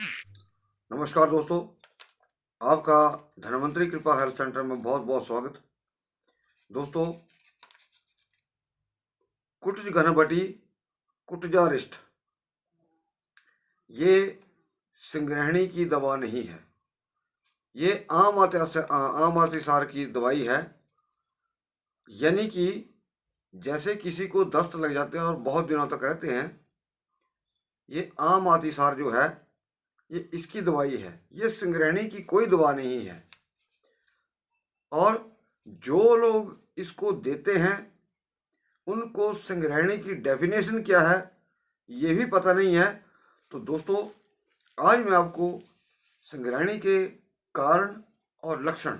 नमस्कार दोस्तों, आपका धन्वंतरी कृपा हेल्थ सेंटर में बहुत बहुत स्वागत। दोस्तों, कुटज घनबटी कुटजारिष्ट ये संग्रहणी की दवा नहीं है। ये आम अतिसार की दवाई है। यानी कि जैसे किसी को दस्त लग जाते हैं और बहुत दिनों तक रहते हैं, ये आम अतिसार जो है ये इसकी दवाई है। ये संग्रहणी की कोई दवा नहीं है। और जो लोग इसको देते हैं उनको संग्रहणी की डेफिनेशन क्या है ये भी पता नहीं है। तो दोस्तों, आज मैं आपको संग्रहणी के कारण और लक्षण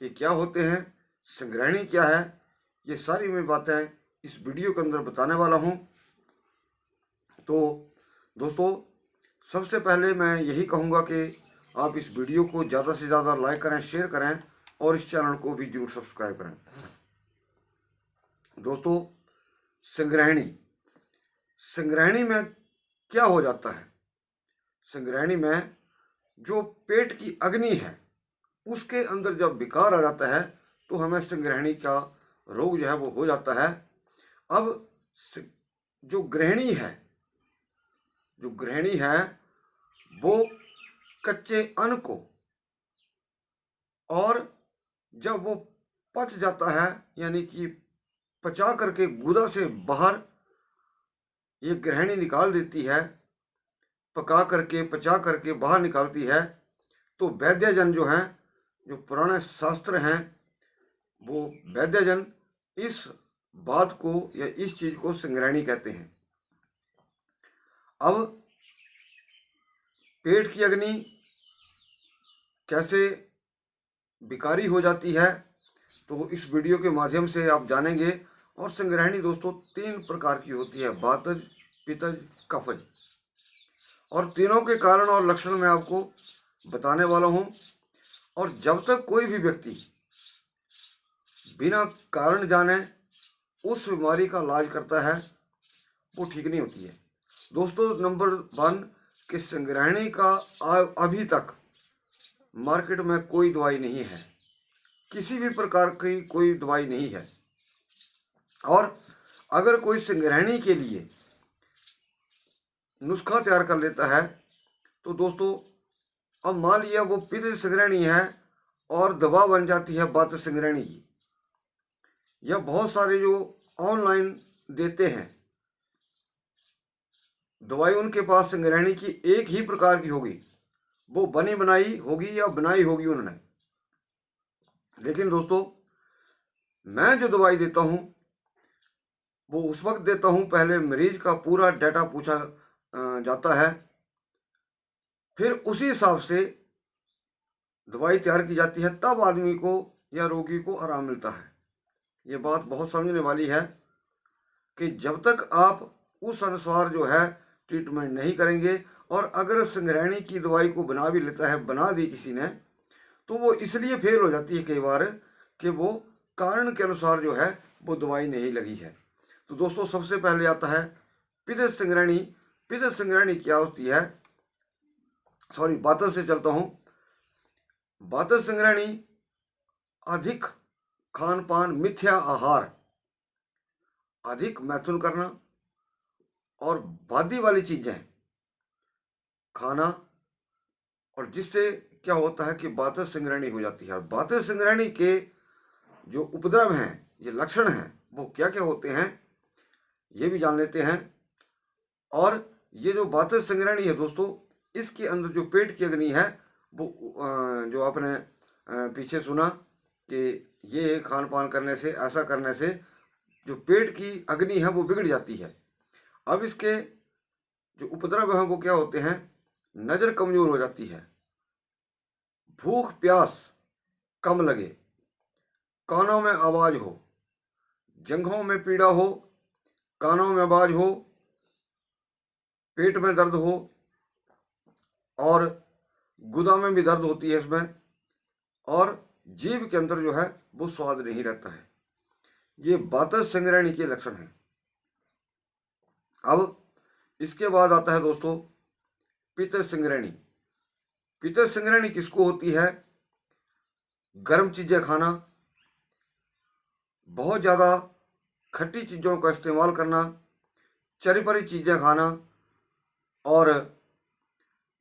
ये क्या होते हैं, संग्रहणी क्या है, ये सारी मैं बातें इस वीडियो के अंदर बताने वाला हूँ। तो दोस्तों, सबसे पहले मैं यही कहूँगा कि आप इस वीडियो को ज़्यादा से ज़्यादा लाइक करें, शेयर करें और इस चैनल को भी जरूर सब्सक्राइब करें। दोस्तों, संग्रहणी में क्या हो जाता है? संग्रहणी में जो पेट की अग्नि है उसके अंदर जब विकार आ जाता है तो हमें संग्रहणी का रोग जो है वो हो जाता है। अब जो गृहिणी है वो कच्चे अन्न को, और जब वो पच जाता है यानी कि पचा करके गुदा से बाहर ये गृहिणी निकाल देती है, पका करके पचा करके बाहर निकालती है। तो वैद्यजन जो हैं, जो पुराने शास्त्र हैं, वो वैद्यजन इस बात को या इस चीज को संग्रहणी कहते हैं। अब पेट की अग्नि कैसे विकारी हो जाती है तो इस वीडियो के माध्यम से आप जानेंगे। और संग्रहणी दोस्तों 3 प्रकार की होती है, वातज, पित्तज, कफज। और तीनों के कारण और लक्षण मैं आपको बताने वाला हूँ। और जब तक कोई भी व्यक्ति बिना कारण जाने उस बीमारी का इलाज करता है वो ठीक नहीं होती है। दोस्तों, नंबर 1 कि संग्रहणी का अभी तक मार्केट में कोई दवाई नहीं है, किसी भी प्रकार की कोई दवाई नहीं है। और अगर कोई संग्रहणी के लिए नुस्खा तैयार कर लेता है तो दोस्तों, अब मान लिया वो पित्त संग्रहणी है और दवा बन जाती है वात संग्रहणी की, या बहुत सारे जो ऑनलाइन देते हैं दवाई, उनके पास संग्रहणी की एक ही प्रकार की होगी, वो बनी बनाई होगी या बनाई होगी उन्होंने। लेकिन दोस्तों, मैं जो दवाई देता हूँ वो उस वक्त देता हूँ पहले मरीज का पूरा डाटा पूछा जाता है, फिर उसी हिसाब से दवाई तैयार की जाती है, तब आदमी को या रोगी को आराम मिलता है। ये बात बहुत समझने वाली है कि जब तक आप उस अनुसार जो है ट्रीटमेंट नहीं करेंगे, और अगर संग्रहणी की दवाई को बना भी लेता है, बना दी किसी ने, तो वो इसलिए फेल हो जाती है कई बार कि वो कारण के अनुसार जो है वो दवाई नहीं लगी है। तो दोस्तों, सबसे पहले आता है पित्त संग्रहणी। पित्त संग्रहणी क्या होती है, सॉरी, वातज से चलता हूँ। वातज संग्रहणी अधिक खान पान, मिथ्या आहार, अधिक मैथुन करना और बादी वाली चीजें खाना, और जिससे क्या होता है कि वातज संग्रहणी हो जाती है। वातज संग्रहणी के जो उपद्रव हैं, ये लक्षण हैं, वो क्या क्या होते हैं ये भी जान लेते हैं। और ये जो वातज संग्रहणी है दोस्तों, इसके अंदर जो पेट की अग्नि है वो जो आपने पीछे सुना कि ये खान पान करने से, ऐसा करने से जो पेट की अग्नि है वो बिगड़ जाती है। अब इसके जो उपद्रव हैं वो क्या होते हैं, नज़र कमजोर हो जाती है, भूख प्यास कम लगे, कानों में आवाज हो, जंघों में पीड़ा हो, कानों में आवाज हो, पेट में दर्द हो, और गुदा में भी दर्द होती है इसमें, और जीभ के अंदर जो है वो स्वाद नहीं रहता है। ये वातज संग्रहणी के लक्षण हैं। अब इसके बाद आता है दोस्तों पित्त संग्रहणी। पित्त संग्रहणी किसको होती है? गर्म चीज़ें खाना, बहुत ज़्यादा खट्टी चीज़ों का इस्तेमाल करना, चरी परी चीज़ें खाना और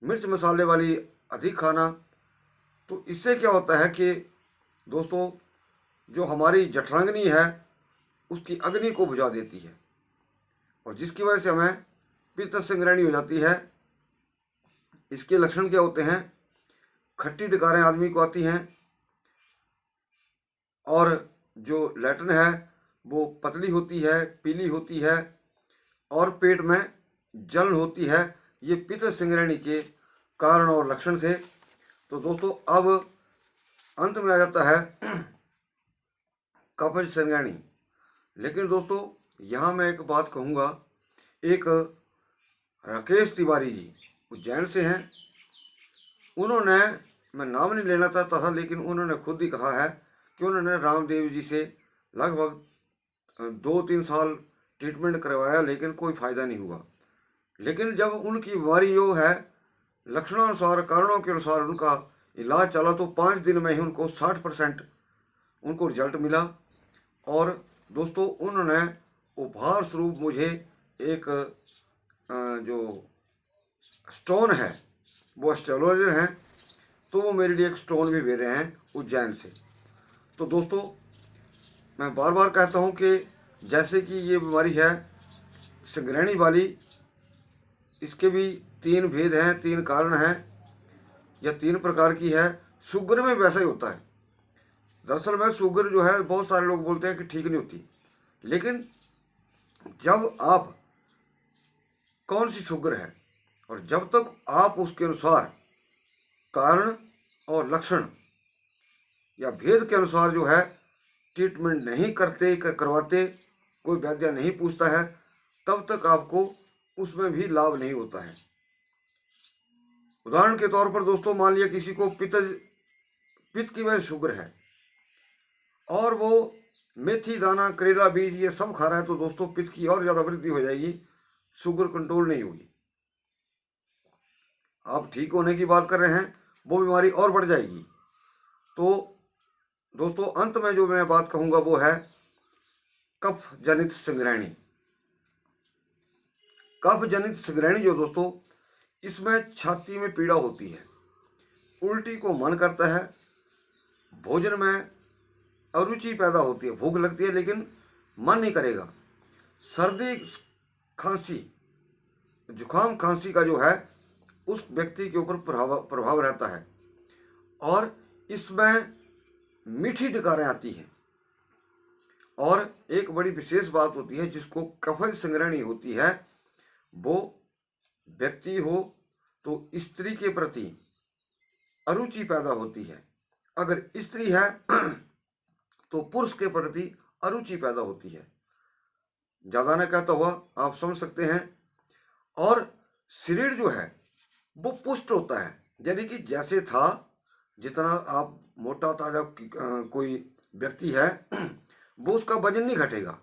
मिर्च मसाले वाली अधिक खाना। तो इससे क्या होता है कि दोस्तों, जो हमारी जठरांगनी है उसकी अग्नि को बुझा देती है और जिसकी वजह से हमें पित्त संग्रहणी हो जाती है। इसके लक्षण क्या होते हैं? खट्टी डकारें आदमी को आती हैं और जो लैट्रिन है वो पतली होती है, पीली होती है और पेट में जलन होती है। ये पित्त संग्रहणी के कारण और लक्षण थे। तो दोस्तों, अब अंत में आ जाता है कफज संग्रहणी। लेकिन दोस्तों, यहाँ मैं एक बात कहूँगा। एक राकेश तिवारी जी उज्जैन से हैं। उन्होंने, मैं नाम नहीं लेना चाहता था, लेकिन उन्होंने खुद ही कहा है कि उन्होंने रामदेव जी से लगभग 2-3 साल ट्रीटमेंट करवाया लेकिन कोई फ़ायदा नहीं हुआ। लेकिन जब उनकी बीमारी जो है लक्षणानुसार, कारणों के अनुसार उनका इलाज चला तो 5 दिन में ही उनको 60% उनको रिजल्ट मिला। और दोस्तों, उन्होंने उपहार स्वरूप मुझे एक जो स्टोन है वो एस्ट्रोलॉजर हैं, तो वो मेरे लिए एक स्टोन भी भेज रहे हैं उज्जैन से। तो दोस्तों, मैं बार बार कहता हूँ कि जैसे कि ये बीमारी है संग्रहणी वाली, इसके भी 3 भेद हैं, 3 कारण हैं या 3 प्रकार की है। शुगर में वैसा ही होता है। दरअसल में शुगर जो है, बहुत सारे लोग बोलते हैं कि ठीक नहीं होती, लेकिन जब आप कौन सी शुगर है और जब तक आप उसके अनुसार कारण और लक्षण या भेद के अनुसार जो है ट्रीटमेंट नहीं करवाते, कोई वैद्य नहीं पूछता है, तब तक आपको उसमें भी लाभ नहीं होता है। उदाहरण के तौर पर दोस्तों, मान लिया किसी को पित्त की वजह शुगर है और वो मेथी दाना, करेला बीज ये सब खा रहा है, तो दोस्तों पित्त की और ज़्यादा वृद्धि हो जाएगी, शुगर कंट्रोल नहीं होगी। आप ठीक होने की बात कर रहे हैं, वो बीमारी और बढ़ जाएगी। तो दोस्तों, अंत में जो मैं बात कहूँगा वो है कफ जनित संग्रहणी। कफ जनित संग्रहणी जो दोस्तों, इसमें छाती में पीड़ा होती है, उल्टी को मन करता है, भोजन में अरुचि पैदा होती है, भूख लगती है लेकिन मन नहीं करेगा, सर्दी, खांसी, जुकाम, खांसी का जो है उस व्यक्ति के ऊपर प्रभाव रहता है और इसमें मीठी डकारें आती हैं। और एक बड़ी विशेष बात होती है, जिसको कफज संग्रहणी होती है, वो व्यक्ति हो तो स्त्री के प्रति अरुचि पैदा होती है, अगर स्त्री है तो पुरुष के प्रति अरुचि पैदा होती है। ज़्यादा न कहता हुआ आप समझ सकते हैं। और शरीर जो है वो पुष्ट होता है, यानी कि जैसे था, जितना आप मोटा ताजा कोई व्यक्ति है वो उसका वजन नहीं घटेगा,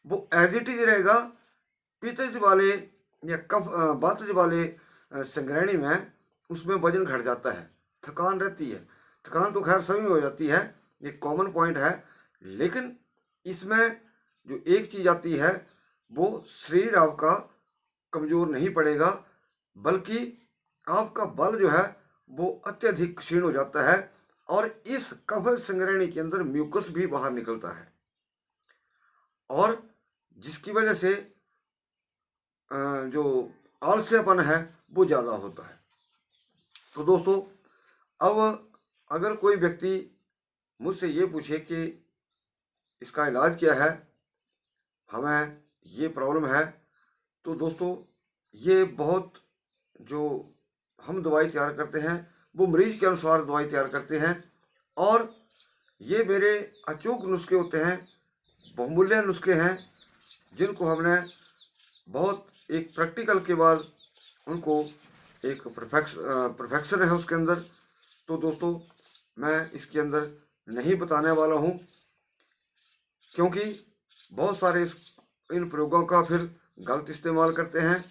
वो एज इट इज रहेगा। पित्तज वाले या कफ वातज वाले संग्रहणी में उसमें वजन घट जाता है, थकान रहती है। थकान तो खैर सभी में हो जाती है, ये कॉमन पॉइंट है। लेकिन इसमें जो एक चीज़ आती है, वो शरीर आपका कमज़ोर नहीं पड़ेगा, बल्कि आपका बल जो है वो अत्यधिक क्षीण हो जाता है और इस कफज संग्रहणी के अंदर म्यूकस भी बाहर निकलता है और जिसकी वजह से जो आलस्यपन है वो ज़्यादा होता है। तो दोस्तों, अब अगर कोई व्यक्ति मुझसे ये पूछे कि इसका इलाज क्या है, हमें ये प्रॉब्लम है, तो दोस्तों ये बहुत जो हम दवाई तैयार करते हैं वो मरीज के अनुसार दवाई तैयार करते हैं और ये मेरे अचूक नुस्खे होते हैं, बहुमूल्य नुस्खे हैं, जिनको हमने बहुत एक प्रैक्टिकल के बाद उनको एक परफेक्शन है उसके अंदर। तो दोस्तों, मैं इसके अंदर नहीं बताने वाला हूँ, क्योंकि बहुत सारे इन प्रयोगों का फिर गलत इस्तेमाल करते हैं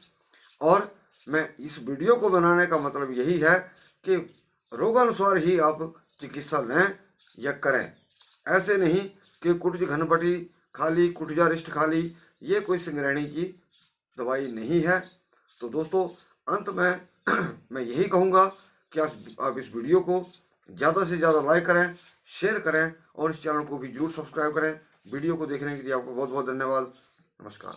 और मैं इस वीडियो को बनाने का मतलब यही है कि रोगानुसार ही आप चिकित्सा लें या करें। ऐसे नहीं कि कुटज घनपटी खाली, कुटजा रिष्ट खाली, ये कोई सिंगरेणी की दवाई नहीं है। तो दोस्तों अंत में मैं यही कहूँगा कि आप इस वीडियो को ज़्यादा से ज़्यादा लाइक करें, शेयर करें और इस चैनल को भी जरूर सब्सक्राइब करें। वीडियो को देखने के लिए आपको बहुत बहुत धन्यवाद। नमस्कार।